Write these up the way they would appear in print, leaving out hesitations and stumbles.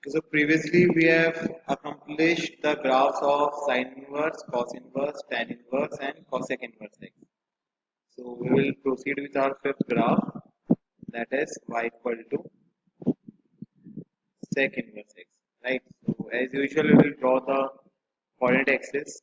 So previously we have accomplished the graphs of sine inverse, cos inverse, tan inverse and cosec inverse x. So we will proceed with our fifth graph, that is y equal to sec inverse x, right? So as usual we will draw the coordinate axis.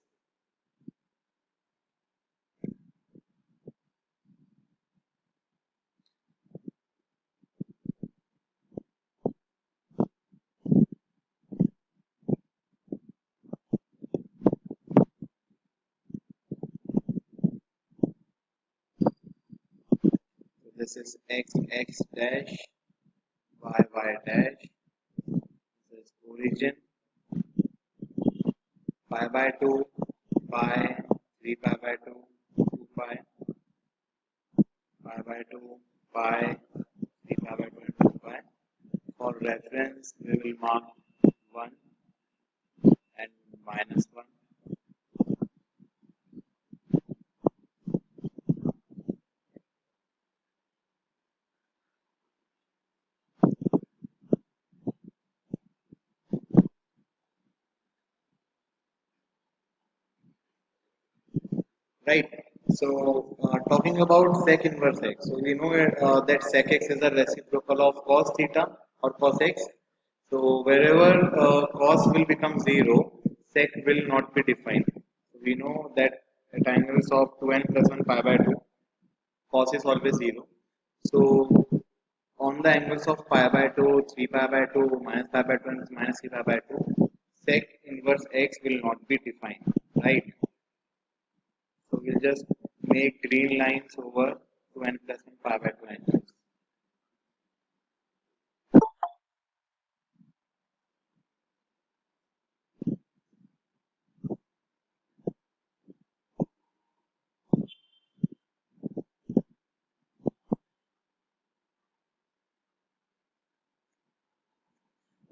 So this is x dash, y dash, this is origin, pi by 2, pi, 3 pi by 2, 2 pi, pi by 2, pi, 3 pi by 2 and 2 pi. For reference, we will mark 1 and minus 1. Right. So, talking about sec inverse x. So, we know that sec x is a reciprocal of cos theta or cos x. So, wherever cos will become 0, sec will not be defined. So, we know that at angles of 2n plus 1 pi by 2, cos is always 0. So, on the angles of pi by 2, 3 pi by 2, minus pi by 2 and minus 3 pi by 2, sec inverse x will not be defined, right? So we'll just make green lines over 2n plus 1 pi by 2 angles.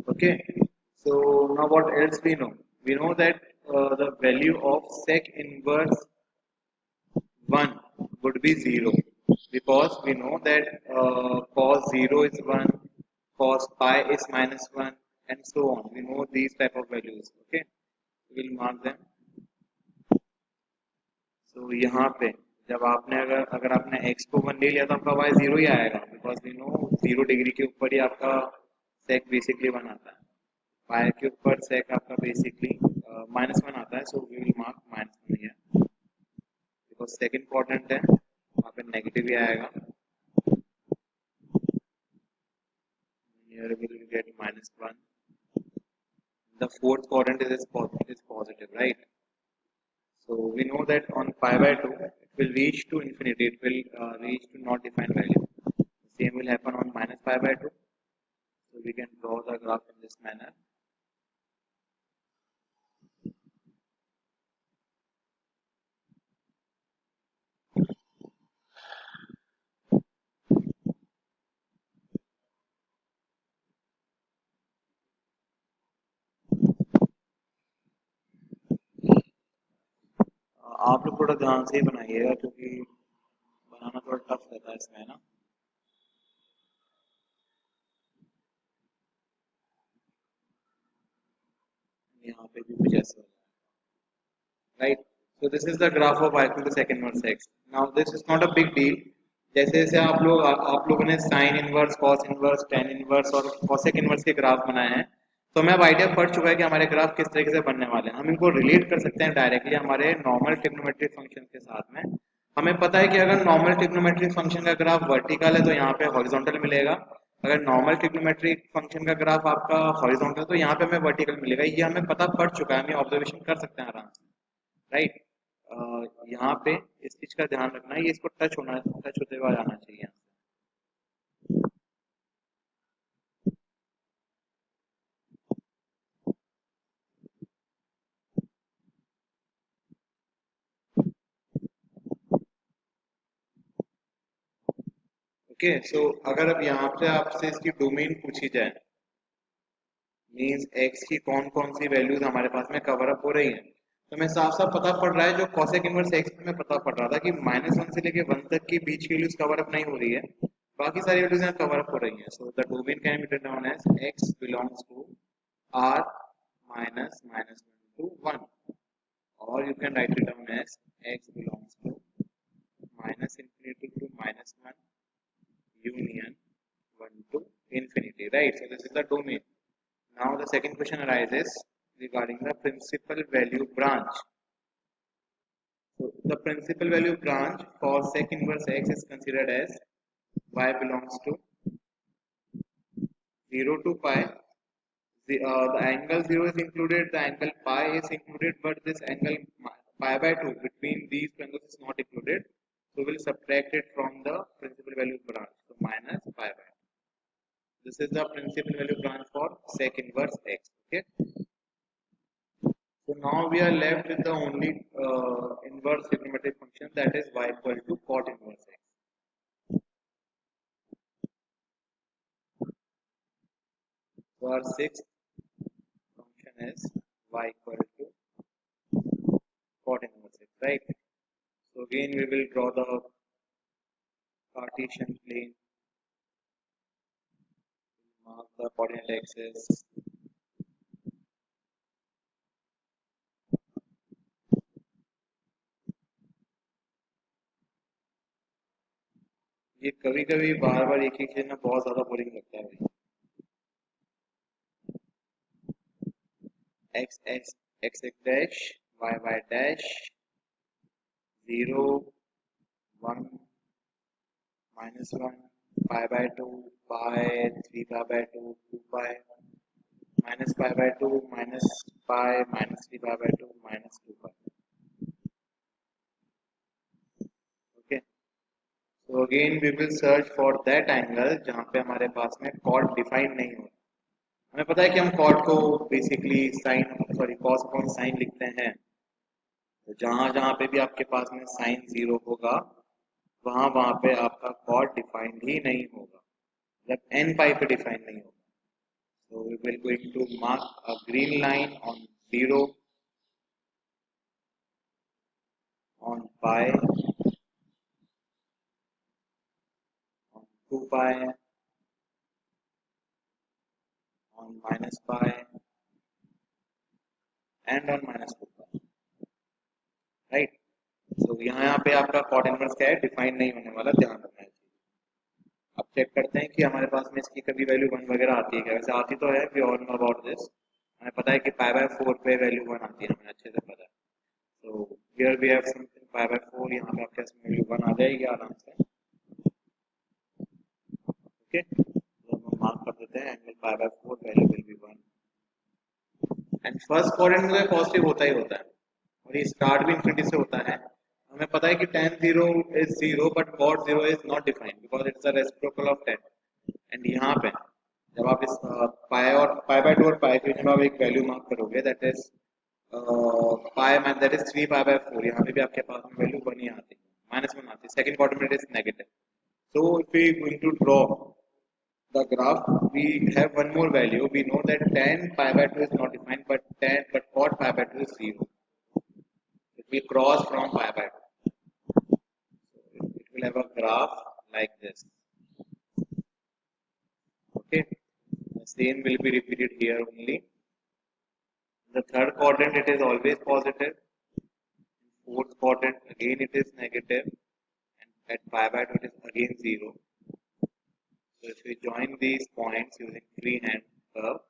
Okay. So now what else we know? We know that the value of sec inverse 1 would be 0 because we know that cos 0 is 1, cos pi is minus 1 and so on. We know these type of values. Okay. We'll mark them. So यहाँ पे जब आपने अगर आपने x को 1 ले लिया तो आपका y 0 ही आएगा बिकॉज वी नो 0 डिग्री के ऊपर ही आपका sec बेसिकली 1 आता है पाई के ऊपर sec आपका बेसिकली माइनस 1 आता है so we will mark minus 1 here because sec important है वहाँ पे नेगेटिव ही आएगा here we will get minus 1 the fourth quadrant is positive right. So we know that on pi by 2, it will reach to infinity. It will reach to not defined value. The same will happen on minus pi by 2. So we can draw the graph in this manner. आप लोग थोड़ा ध्यान से ही बनाइएगा क्योंकि बनाना थोड़ा tough रहता है इसमें ना. यहाँ पे भी कुछ ऐसा right. So this is the graph of y equal to second inverse x. Now this is not a big deal. जैसे जैसे आप लोगों ने sine inverse cos inverse tan inverse और कॉसेक इनवर्स के ग्राफ बनाए हैं तो हमें अब आइडिया पड़ चुका है कि हमारे ग्राफ किस तरीके से बनने वाले हैं. हम इनको रिलेट कर सकते हैं डायरेक्टली हमारे नॉर्मल ट्रिग्नोमेट्रिक फंक्शन के साथ में. हमें पता है कि अगर नॉर्मल ट्रिग्नोमेट्रिक फंक्शन का ग्राफ वर्टिकल है तो यहाँ पे हॉरिजॉन्टल मिलेगा. अगर नॉर्मल ट्रिग्नोमेट्रिक फंक्शन का ग्राफ आपका हॉरिजॉन्टल तो यहाँ पे हमें वर्टिकल मिलेगा. ये हमें पता पड़ चुका है, हम ये ऑब्जर्वेशन कर सकते हैं आराम से, राइट. यहाँ पे इस चीज का ध्यान रखना है, ये इसको टच होते हुए आना चाहिए. ओके. सो अगर अब यहाँ पे आपसे इसकी डोमेन पूछी जाए मीन्स एक्स की कौन कौन सी वैल्यूज हमारे पास में कवर अप हो रही है तो हमें साफ साफ पता पड़ रहा है जो कॉसेक इनवर्स एक्स में पता पड़ रहा था कि -1 से लेके 1 तक की बीच की वैल्यूज कवर अप नहीं हो रही है, बाकी सारी वैल्यूज यहाँ कवर अप हो रही है. So the domain can be written down as X belongs to r minus minus 1 to 1, or you can write it down as x belongs to minus infinity to minus 1 union 1 to infinity, right? So this is the domain. Now the second question arises regarding the principal value branch. So the principal value branch for sec inverse x is considered as y belongs to 0 to pi. The angle 0 is included, the angle pi is included, but this angle pi by 2 between these two angles is not included. So we'll subtract it from the principal value branch. So minus pi by 2. This is the principal value branch for sec inverse x. Okay. So now we are left with the only inverse trigonometric function, that is y equal to cot inverse x. So our sixth function is y equal to cot inverse x, right? So again we will draw the Cartesian plane, mark the coordinate axis. ये कभी कभी बार बार एक ही चीज ना बहुत ज्यादा boring लगता है भाई. x x x x dash y y dash 0 1 minus 1 pi by 2 pi 3 pi by 2 2 pi minus pi by 2 minus pi minus 3 pi by 2 minus 2 pi. Okay. So again we will search for that angle जहाँ पे हमारे पास में chord define नहीं हो. हमें पता है कि हम chord को basically sin sorry cos upon sin लिखते हैं. तो जहां जहां पे भी आपके पास में साइन 0 होगा वहां वहां पे आपका कॉर्ड डिफाइंड ही नहीं होगा, जब एन पाई पे डिफाइन नहीं होगा. So we will going to mark a green line on 0, on pi, on 2 pi, on minus pi and on minus 2 pi, right? So यहाँ पे आपका कॉर्ड इनवर्स क्या है, डिफाइन नहीं होने वाला, ध्यान रखना है. अब चेक करते हैं कि हमारे पास में इसकी कभी वैल्यू 1 वगैरह आती है क्या. वैसे आती तो है, we all know about this. हमें पता है कि पाई बाय 4 पे वैल्यू 1 आती है, हमें अच्छे से पता है. So here we have something pi by 4, यहाँ पे आपके पास वैल्यू 1 आ जाएगी आराम से. ओके, तो हम मार्क कर देते हैं angle pi by 4 value will be 1. And first quadrant में पॉजिटिव होता ही होता है, और ये स्टार्ट भी इंफिनिटी से होता है. हमें पता है कि tan 0 is 0 but cot 0 is not defined because it's a reciprocal of tan. And यहाँ पे जब आप इस पाई और पाई बाय 2 और पाई के जब आप एक वैल्यू मार्क करोगे that is pi man that is 3 pi by 4, यहाँ पे भी आपके पास में वैल्यू 1 ही आती है, माइनस 1 आती है. Second quadrant is negative. So if we going to draw the graph, we have one more value. We know that tan pi by 2 is not defined, but cot pi by 2 is 0. It will cross from pi by 2. It will have a graph like this. Okay, the same will be repeated here only. The third quadrant it is always positive. Fourth quadrant again it is negative, and at pi by 2 it is again 0. So if we join these points using freehand curve,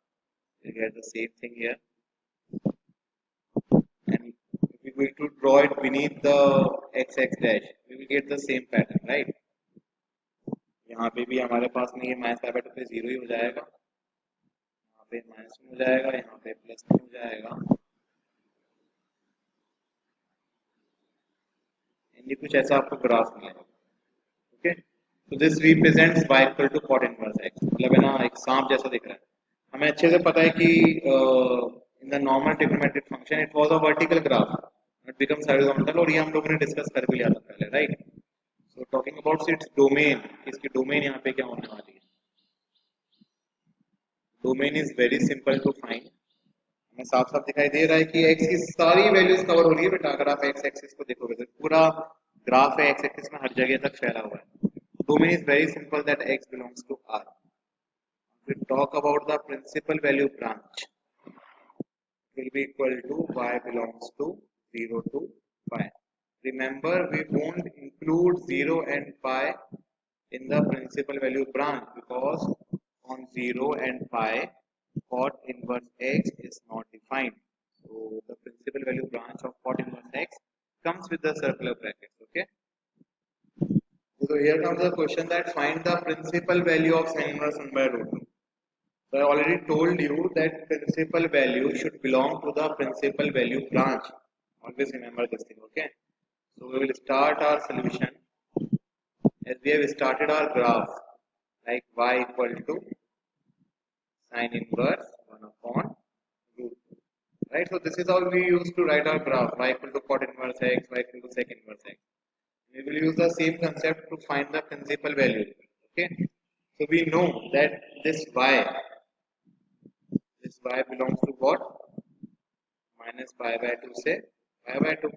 we get the same thing here. And if we going to draw it beneath the x dash, we will get the same pattern, right? यहाँ पे भी हमारे पास में ये minus pi by 2 पे 0 ही हो जाएगा, यहाँ पे माइनस में हो जाएगा, यहाँ पे प्लस में हो जाएगा. ये कुछ ऐसा आपको ग्राफ मिलेगा. ओके, तो this represents y equal to cot inverse x. मतलब है ना, एक सांप जैसा दिख रहा है. हमें अच्छे से पता है कि in the normal trigonometric function it was a vertical graph, it becomes horizontal, और ये हम लोगों ने डिस्कस कर भी लिया था पहले, right? So talking about its domain, इसकी डोमेन यहाँ पे क्या होने वाली है. Domain is very simple to find. हमें साफ साफ दिखाई दे रहा है कि x की सारी वैल्यूज कवर हो रही है बेटा. अगर आप x एक्सिस को देखोगे तो पूरा ग्राफ है x एक्सिस में हर जगह तक फैला हुआ है. Domain is very simple that x belongs to R. We talk about the principal value branch. will be equal to y belongs to 0 to pi. Remember, we won't include 0 and pi in the principal value branch because on 0 and pi cot inverse x is not defined. So the principal value branch of cot inverse x comes with the circular brackets. Okay. So here comes the question that find the principal value of sin inverse 1 by root 2. So I already told you that principal value should belong to the principal value branch. Always remember this thing, okay? So we will start our solution as we have started our graph like y equal to sin inverse 1 upon root 2. Right? So this is how we used to write our graph y equal to cot inverse x, y equal to sec inverse x. We will use the same concept to find the principal value. Okay? So we know that this y belongs to what? Minus pi by 2 से pi by 2.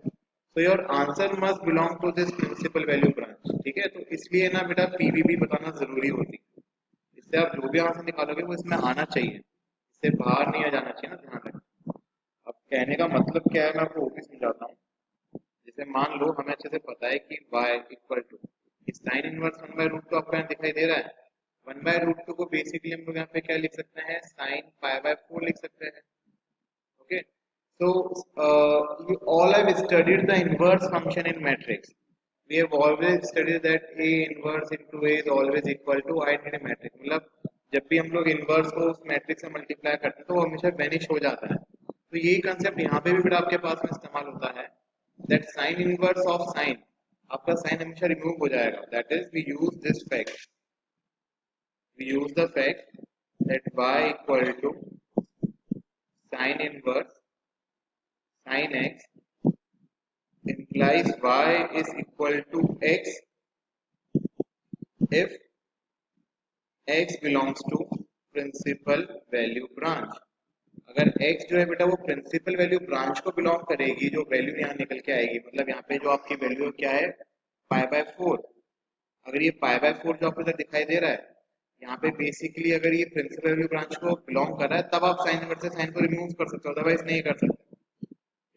So your answer must belong to this principal value branch. ठीक है, तो इसलिए ना बेटा PVB बताना जरूरी होती है. इससे आप जो भी आंसर निकालोगे वो इसमें आना चाहिए, इससे बाहर नहीं आ जाना चाहिए ना, ध्यान रखना. अब कहने का मतलब क्या है मैं आपको वो भी समझाता हूँ. जैसे मान लो हमें अच्छे से पता है कि y equal to sine inverse 1 by root two आपको यहाँ दिखाई दे रहा है. 1 बाय रूट टू को बेसिकली हम लोग यहाँ पे क्या लिख सकते हैं, साइन पाई बाय 4 लिख सकते हैं. Okay, so you all have studied the inverse function in matrix. We have always studied that A inverse into A is always equal to I in a matrix. मतलब जब भी हम लोग inverse को उस मैट्रिक्स से मल्टीप्लाई करते हैं तो वो हमेशा वेनिश हो जाता है. तो यही कंसेप्ट यहाँ पे भी फिर आपके पास में इस्तेमाल होता है. That sine inverse of sine, आपका साइन हमेशा रिमूव हो जाएगा. That is we use this fact, we use the fact that y equal to sin inverse sin x implies y is equal to x if x belongs to principal value branch. अगर x जो है बेटा वो principal value branch को belong करेगी, जो value यहाँ निकल के आएगी, मतलब यहाँ पे जो आपकी वैल्यू क्या है पाई बाय 4. अगर ये पाई बाय 4 जो आपको इधर दिखाई दे रहा है, यहाँ पे बेसिकली अगर ये प्रिंसिपल वैल्यू ब्रांच को बिलोंग कर रहा है तब आप साइन इनवर्स से साइन को रिमूव कर सकते हो, अदरवाइज नहीं कर सकते.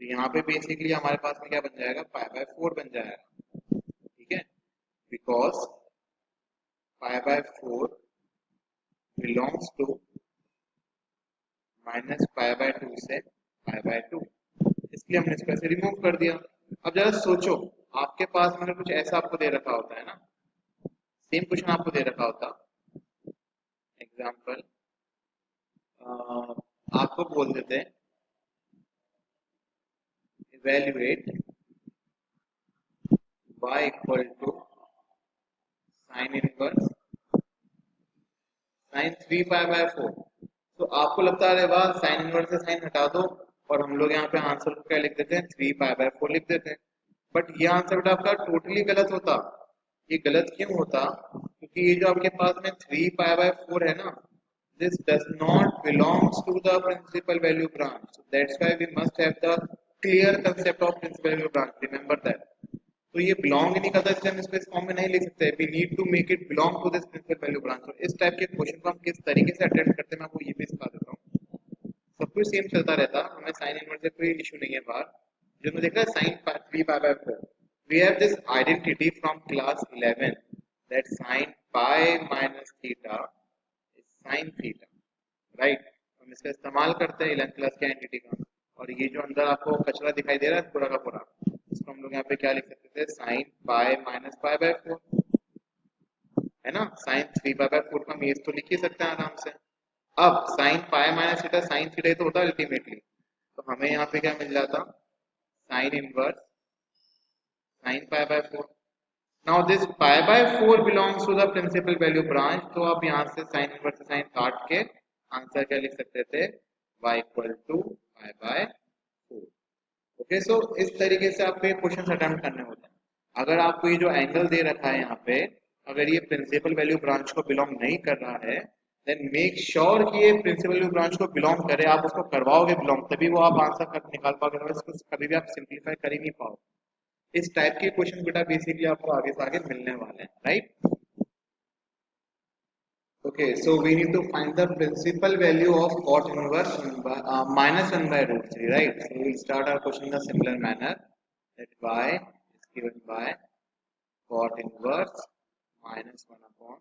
तो यहाँ पे बेसिकली हमारे पास में क्या बन जाएगा, पाई बाय 4 बन जाएगा. ठीक है, because pi by 4 belongs to minus pi by 2 से पाई बाय 2, इसलिए हमने इसको ऐसे रिमूव कर दिया. अब जरा सोचो, आपके पास में कुछ ऐसा आपको दे रखा होता है ना, सेम क्वेश्चन आपको दे रखा होता. एग्जाम्पल आपको बोल देते हैं evaluate y equal to sine inverse sine 3 pi by 4. तो आपको लगता है वाह साइन इनवर्स से साइन हटा दो और हम लोग यहाँ पे आंसर को क्या लिख देते हैं, 3 पाई बाय 4 लिख देते हैं. बट ये आंसर बेटा आपका टोटली गलत होता. ये गलत क्यों होता, क्योंकि ये जो आपके पास में 3 पाई बाय 4 है ना, this does not belongs to the principal value branch. So that's why we must have the clear concept of principal value branch. Remember that. तो ये बिलोंग ही नहीं करता, इसलिए हम इसको इस फॉर्म में नहीं लिख सकते. We need to make it belong to this principal value branch. इस टाइप के क्वेश्चन को हम किस तरीके से अटेम्प्ट करते हैं मैं आपको ये भी सिखा देता हूँ. सब कुछ सेम चलता रहता, हमें साइन इनवर्स से कोई इशू नहीं है बाहर. जो मैं देख रहा है sine 3 pi by 4, we have this identity from class 11 that sine pi minus theta is sine theta. Right, हम इसका इस्तेमाल करते हैं 11th क्लास के आइडेंटिटी का. और ये जो अंदर आपको कचरा दिखाई दे रहा है पूरा का पूरा, इसको हम लोग यहाँ पे क्या लिख सकते थे, sign pi minus pi by 4 है ना. साइन 3 पाई बाय 4 का मेज तो लिख ही सकते हैं आराम से. अब sign pi minus theta sine theta तो होता है अल्टीमेटली, तो हमें यहाँ पे क्या मिल जाता, sine inverse sine pi by 4. Now this pi by 4 belongs to the principal value branch. तो आप यहाँ से साइन इनवर्स से साइन काट के आंसर क्या लिख सकते थे, y equal to pi by 4. Okay, so इस तरीके से आपको ये क्वेश्चन अटेम्प्ट करने होते हैं. अगर आपको ये जो एंगल दे रखा है यहाँ पे, अगर ये प्रिंसिपल वैल्यू ब्रांच को बिलोंग नहीं कर रहा है, देन मेक श्योर कि ये प्रिंसिपल वैल्यू ब्रांच को बिलोंग करे. आप उसको करवाओगे बिलोंग, तभी वो आप आंसर कर निकाल पाओगे, इसको कभी भी आप सिंप्लीफाई कर ही नहीं पाओगे. इस टाइप के क्वेश्चन बेटा बेसिकली आपको आगे से आगे मिलने वाले हैं. Right, Okay, so we need to find the principal value of cot inverse minus 1 by root 3, right? So we'll start our question in a similar manner. That y is given by cot inverse minus 1 upon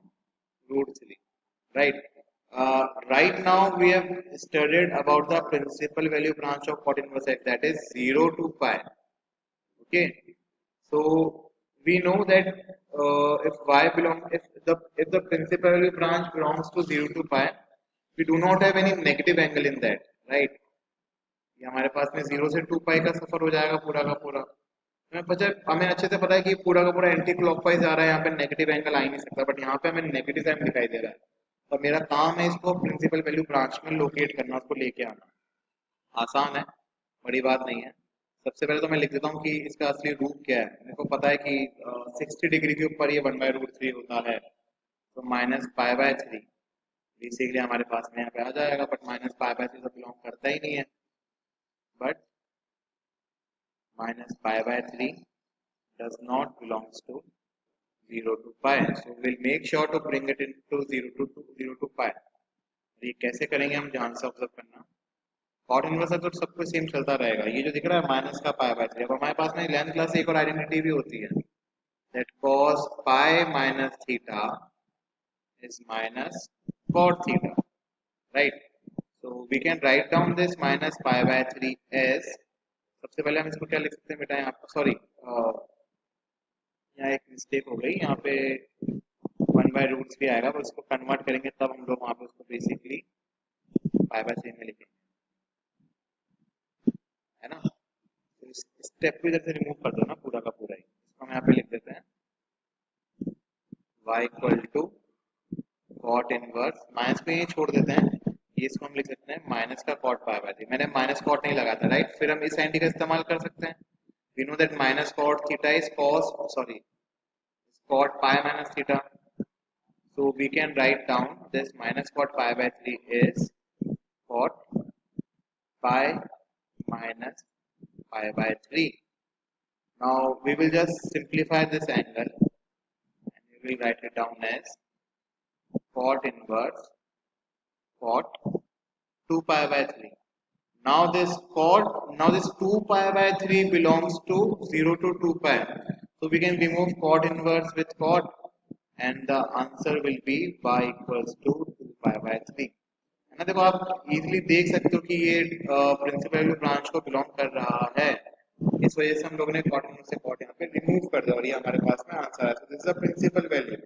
root 3, right? Right now we have studied about the principal value branch of cot inverse x, that is 0 to pi. Okay, so we know that if y belong if the principal value branch belongs to 0 to pi, we do not have any negative angle in that, right? ये हमारे पास में 0 से 2 पाई का सफर हो जाएगा पूरा का पूरा। हमें पता है, हमें अच्छे से पता है कि पूरा का पूरा एंटी क्लॉकवाइज जा रहा है, यहाँ पे नेगेटिव एंगल आ ही नहीं सकता, बट यहाँ पे हमें नेगेटिव साइन दिखाई दे रहा है। तो मेरा काम है इसको प्रिंसिपल वैल्यू ब्रांच में लोकेट करना, उसको लेके आना। आसान है, बड़ी बात नहीं है। सबसे पहले तो मैं लिख देता हूँ कि इसका असली रूप क्या है। मेरे को पता है कि 60 डिग्री के ऊपर ये 1/√3 होता है, तो minus pi by three basically हमारे पास में यहाँ पे आ जाएगा, but minus pi by three तो बिलोंग करता ही नहीं है। But minus pi by three does not belongs to 0 to pi, so we'll make sure to bring it into 0 to pi। ये कैसे करेंगे हम ध्यान से ऑब्जर्व करना। कॉट इनवर्स है तो सब कुछ सेम चलता रहेगा। ये जो दिख रहा है माइनस का पाई बाय थ्री, अब हमारे पास में 11th क्लास से एक और आइडेंटिटी भी होती है, that cos pi minus theta is minus cot theta, right? So we can write down this minus pi by 3 as, सबसे पहले हम इसको क्या लिख सकते हैं बेटा, यहाँ पर सॉरी यहाँ एक मिस्टेक हो गई, यहाँ पे 1/√3 आएगा, पर इसको कन्वर्ट करेंगे तब हम लोग वहाँ पे उसको बेसिकली पाई बाय 3 में लिखेंगे, है ना? तो इस स्टेप को इधर से रिमूव कर दो ना पूरा का पूरा ही। इसको हम यहाँ पे लिख देते हैं y equal to cot inverse, minus को यही छोड़ देते हैं, ये इसको हम लिख सकते हैं माइनस का कॉट पाई बाय थ्री। मैंने माइनस कॉट नहीं लगा था, राइट? फिर हम इस साइन का इस्तेमाल कर सकते हैं। We know that minus cot theta is cos sorry cot pi minus theta, so we can write down this minus cot pi by 3 is cot pi minus pi by 3. Now we will just simplify this angle and we will write it down as cot inverse cot 2 pi by 3. Now this 2 pi by 3 belongs to 0 to 2 pi. So we can remove cot inverse with cot and the answer will be y equals to 2 pi by 3, है ना? देखो आप easily देख सकते हो कि ये principal value branch को बिलोंग कर रहा है, इस वजह से हम लोगों ने कॉट इनवर्स से कॉट यहाँ पे रिमूव कर दिया और ये हमारे पास में आंसर है। This is the principal value.